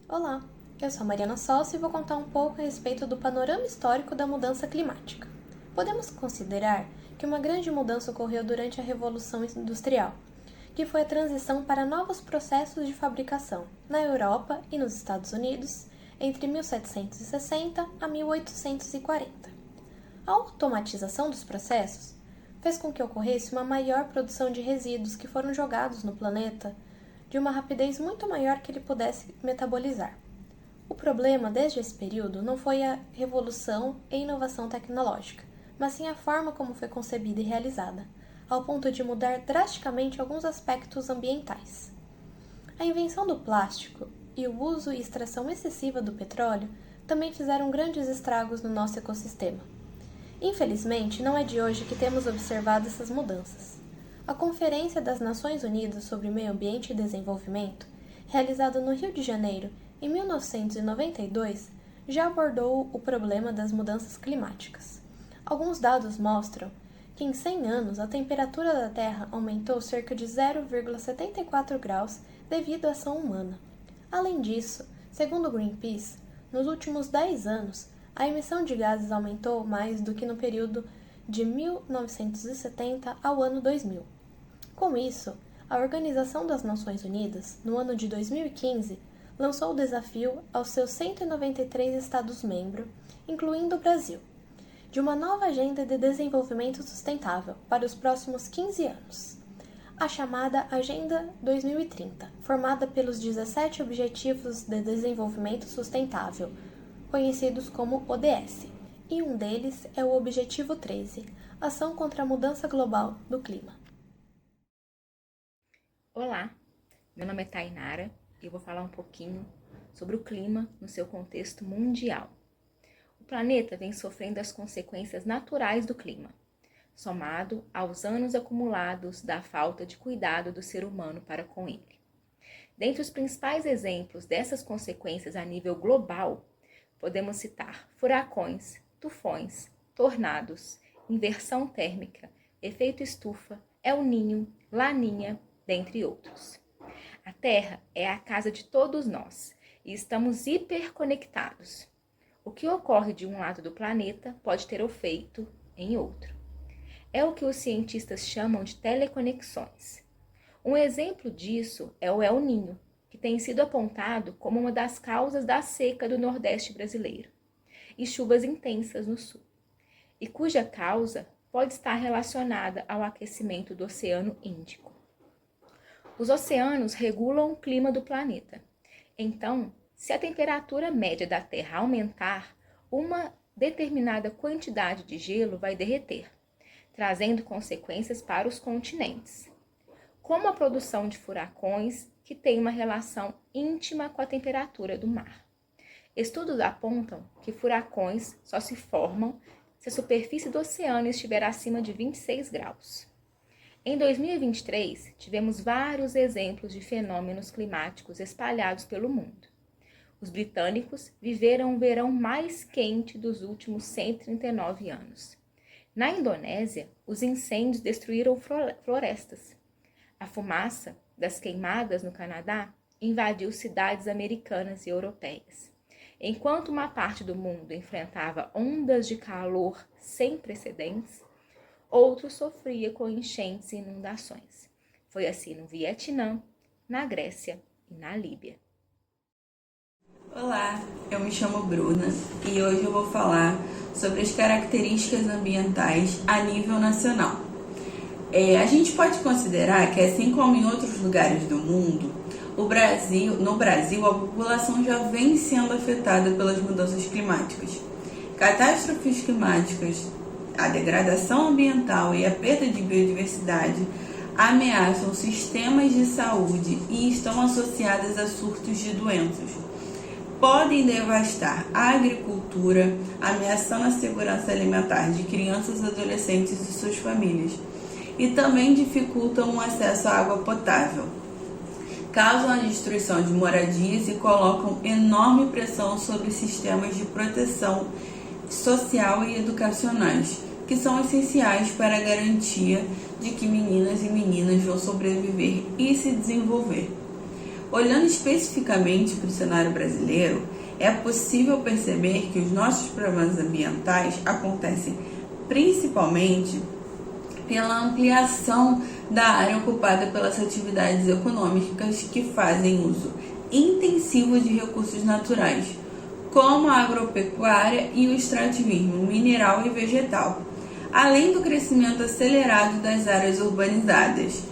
Olá, eu sou a Mariana Solce e vou contar um pouco a respeito do panorama histórico da mudança climática. Podemos considerar que uma grande mudança ocorreu durante a Revolução Industrial, que foi a transição para novos processos de fabricação na Europa e nos Estados Unidos entre 1760 a 1840. A automatização dos processos fez com que ocorresse uma maior produção de resíduos que foram jogados no planeta de uma rapidez muito maior que ele pudesse metabolizar. O problema desde esse período não foi a revolução e inovação tecnológica, mas sim a forma como foi concebida e realizada, ao ponto de mudar drasticamente alguns aspectos ambientais. A invenção do plástico e o uso e extração excessiva do petróleo também fizeram grandes estragos no nosso ecossistema. Infelizmente, não é de hoje que temos observado essas mudanças. A Conferência das Nações Unidas sobre Meio Ambiente e Desenvolvimento, realizada no Rio de Janeiro em 1992, já abordou o problema das mudanças climáticas. Alguns dados mostram que em 100 anos a temperatura da Terra aumentou cerca de 0,74 graus devido à ação humana. Além disso, segundo o Greenpeace, nos últimos 10 anos, a emissão de gases aumentou mais do que no período de 1970 ao ano 2000. Com isso, a Organização das Nações Unidas, no ano de 2015, lançou o desafio aos seus 193 Estados-membros, incluindo o Brasil, de uma nova agenda de desenvolvimento sustentável para os próximos 15 anos, a chamada Agenda 2030, formada pelos 17 Objetivos de Desenvolvimento Sustentável, conhecidos como ODS, e um deles é o Objetivo 13, Ação contra a Mudança Global do Clima. Olá, meu nome é Tainara e eu vou falar um pouquinho sobre o clima no seu contexto mundial. O planeta vem sofrendo as consequências naturais do clima, somado aos anos acumulados da falta de cuidado do ser humano para com ele. Dentre os principais exemplos dessas consequências a nível global, podemos citar furacões, tufões, tornados, inversão térmica, efeito estufa, El Niño, Laninha, dentre outros. A Terra é a casa de todos nós e estamos hiperconectados. O que ocorre de um lado do planeta pode ter efeito em outro. É o que os cientistas chamam de teleconexões. Um exemplo disso é o El Niño, que tem sido apontado como uma das causas da seca do Nordeste brasileiro e chuvas intensas no Sul, e cuja causa pode estar relacionada ao aquecimento do Oceano Índico. Os oceanos regulam o clima do planeta. Então, se a temperatura média da Terra aumentar, uma determinada quantidade de gelo vai derreter, trazendo consequências para os continentes, como a produção de furacões, que tem uma relação íntima com a temperatura do mar. Estudos apontam que furacões só se formam se a superfície do oceano estiver acima de 26 graus. Em 2023, tivemos vários exemplos de fenômenos climáticos espalhados pelo mundo. Os britânicos viveram o verão mais quente dos últimos 139 anos. Na Indonésia, os incêndios destruíram florestas. A fumaça das queimadas no Canadá invadiu cidades americanas e europeias. Enquanto uma parte do mundo enfrentava ondas de calor sem precedentes, outro sofria com enchentes e inundações. Foi assim no Vietnã, na Grécia e na Líbia. Olá, eu me chamo Bruna e hoje eu vou falar sobre as características ambientais a nível nacional. A gente pode considerar que, assim como em outros lugares do mundo, no Brasil a população já vem sendo afetada pelas mudanças climáticas. Catástrofes climáticas, a degradação ambiental e a perda de biodiversidade ameaçam sistemas de saúde e estão associadas a surtos de doenças. Podem devastar a agricultura, ameaçando a segurança alimentar de crianças, adolescentes e suas famílias, e também dificultam o acesso à água potável. Causam a destruição de moradias e colocam enorme pressão sobre sistemas de proteção social e educacionais, que são essenciais para a garantia de que meninas e meninas vão sobreviver e se desenvolver. Olhando especificamente para o cenário brasileiro, é possível perceber que os nossos problemas ambientais acontecem principalmente pela ampliação da área ocupada pelas atividades econômicas que fazem uso intensivo de recursos naturais, como a agropecuária e o extrativismo mineral e vegetal, além do crescimento acelerado das áreas urbanizadas.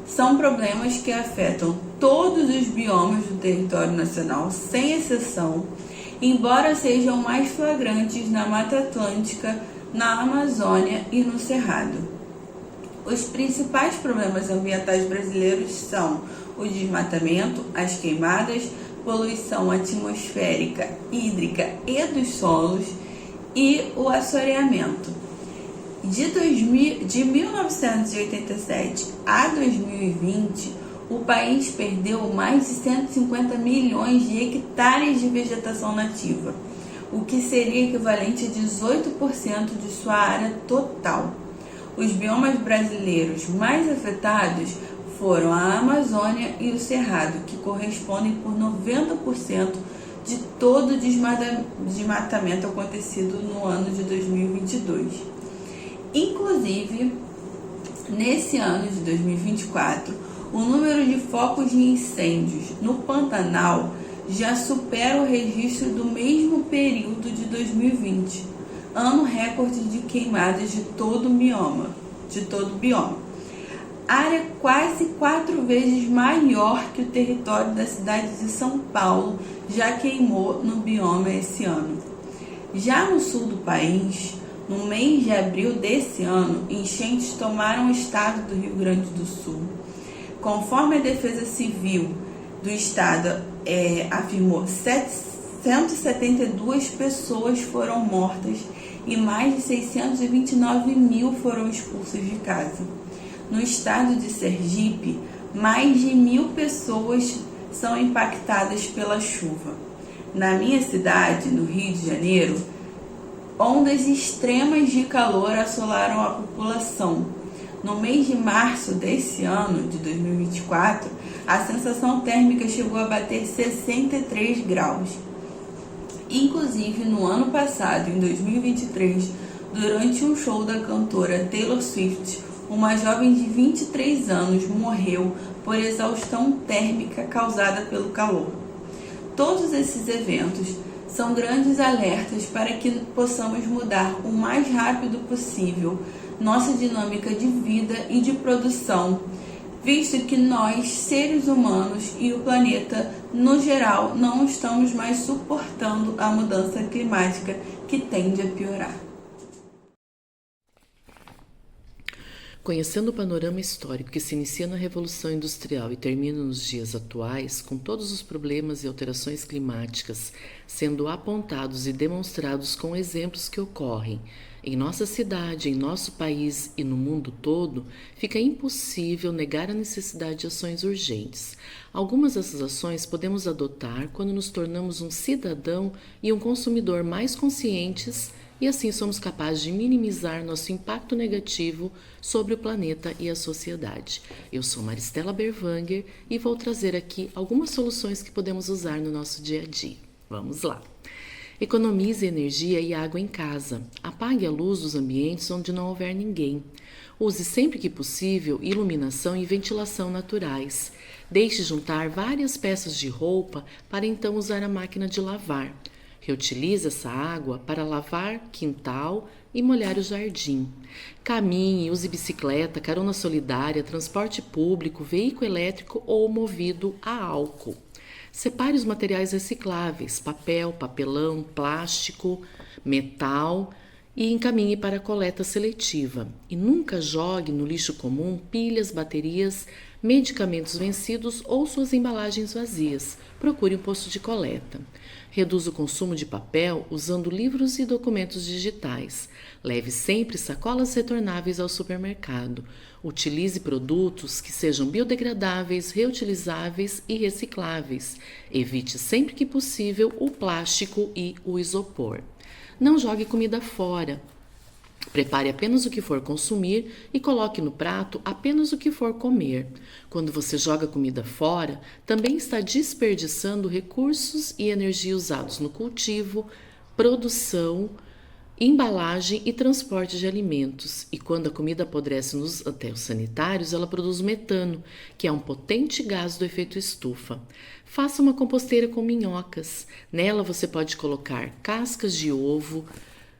São problemas que afetam todos os biomas do território nacional, sem exceção, embora sejam mais flagrantes na Mata Atlântica, na Amazônia e no Cerrado. Os principais problemas ambientais brasileiros são o desmatamento, as queimadas, poluição atmosférica, hídrica e dos solos e o assoreamento. De 1987 a 2020, o país perdeu mais de 150 milhões de hectares de vegetação nativa, o que seria equivalente a 18% de sua área total. Os biomas brasileiros mais afetados foram a Amazônia e o Cerrado, que correspondem por 90% de todo o desmatamento acontecido no ano de 2022. Inclusive, nesse ano de 2024, o número de focos de incêndios no Pantanal já supera o registro do mesmo período de 2020, ano recorde de queimadas de todo o bioma. Área quase 4 vezes maior que o território da cidade de São Paulo já queimou no bioma esse ano. Já no sul do país, no mês de abril desse ano, enchentes tomaram o estado do Rio Grande do Sul. Conforme a Defesa Civil do estado afirmou, 172 pessoas foram mortas e mais de 629 mil foram expulsas de casa. No estado de Sergipe, mais de 1.000 pessoas são impactadas pela chuva. Na minha cidade, no Rio de Janeiro, ondas extremas de calor assolaram a população. No mês de março desse ano, de 2024, a sensação térmica chegou a bater 63 graus. Inclusive, no ano passado, em 2023, durante um show da cantora Taylor Swift, uma jovem de 23 anos morreu por exaustão térmica causada pelo calor. Todos esses eventos são grandes alertas para que possamos mudar o mais rápido possível nossa dinâmica de vida e de produção, visto que nós, seres humanos e o planeta, no geral, não estamos mais suportando a mudança climática que tende a piorar. Conhecendo o panorama histórico que se inicia na Revolução Industrial e termina nos dias atuais, com todos os problemas e alterações climáticas sendo apontados e demonstrados com exemplos que ocorrem em nossa cidade, em nosso país e no mundo todo, fica impossível negar a necessidade de ações urgentes. Algumas dessas ações podemos adotar quando nos tornamos um cidadão e um consumidor mais conscientes e assim somos capazes de minimizar nosso impacto negativo sobre o planeta e a sociedade. Eu sou Maristela Berwanger e vou trazer aqui algumas soluções que podemos usar no nosso dia a dia. Vamos lá! Economize energia e água em casa. Apague a luz dos ambientes onde não houver ninguém. Use sempre que possível iluminação e ventilação naturais. Deixe juntar várias peças de roupa para então usar a máquina de lavar. Reutilize essa água para lavar quintal e molhar o jardim. Caminhe, use bicicleta, carona solidária, transporte público, veículo elétrico ou movido a álcool. Separe os materiais recicláveis, papel, papelão, plástico, metal e encaminhe para a coleta seletiva. E nunca jogue no lixo comum pilhas, baterias, medicamentos vencidos ou suas embalagens vazias. Procure um posto de coleta. Reduza o consumo de papel usando livros e documentos digitais. Leve sempre sacolas retornáveis ao supermercado. Utilize produtos que sejam biodegradáveis, reutilizáveis e recicláveis. Evite sempre que possível o plástico e o isopor. Não jogue comida fora. Prepare apenas o que for consumir e coloque no prato apenas o que for comer. Quando você joga comida fora, também está desperdiçando recursos e energia usados no cultivo, produção, embalagem e transporte de alimentos. E quando a comida apodrece nos aterros sanitários, ela produz metano, que é um potente gás do efeito estufa. Faça uma composteira com minhocas. Nela você pode colocar cascas de ovo,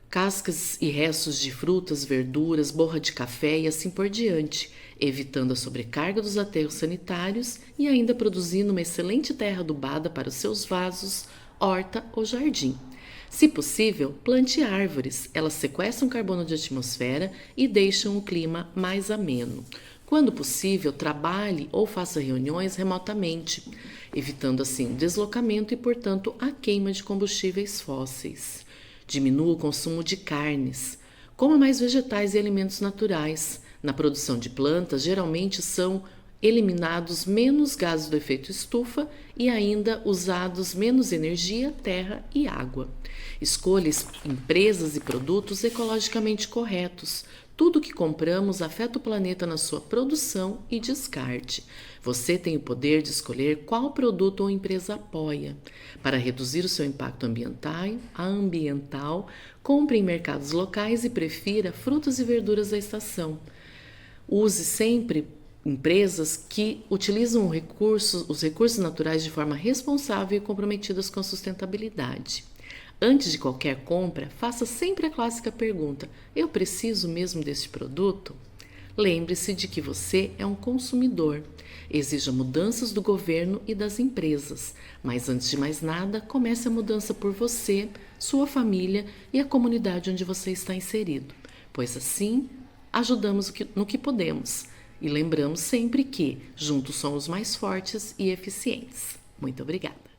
cascas e restos de frutas, verduras, borra de café e assim por diante, evitando a sobrecarga dos aterros sanitários e ainda produzindo uma excelente terra adubada para os seus vasos, horta ou jardim. Se possível, plante árvores. Elas sequestram carbono da atmosfera e deixam o clima mais ameno. Quando possível, trabalhe ou faça reuniões remotamente, evitando assim o deslocamento e, portanto, a queima de combustíveis fósseis. Diminua o consumo de carnes. Coma mais vegetais e alimentos naturais. Na produção de plantas, geralmente são eliminados menos gases do efeito estufa e ainda usados menos energia, terra e água. Escolha empresas e produtos ecologicamente corretos. Tudo que compramos afeta o planeta na sua produção e descarte. Você tem o poder de escolher qual produto ou empresa apoia. Para reduzir o seu impacto ambiental, compre em mercados locais e prefira frutas e verduras da estação. Use sempre empresas que utilizam os recursos naturais de forma responsável e comprometidas com a sustentabilidade. Antes de qualquer compra, faça sempre a clássica pergunta: eu preciso mesmo deste produto? Lembre-se de que você é um consumidor. Exija mudanças do governo e das empresas, mas antes de mais nada, comece a mudança por você, sua família e a comunidade onde você está inserido, pois assim ajudamos no que podemos. E lembramos sempre que juntos somos mais fortes e eficientes. Muito obrigada.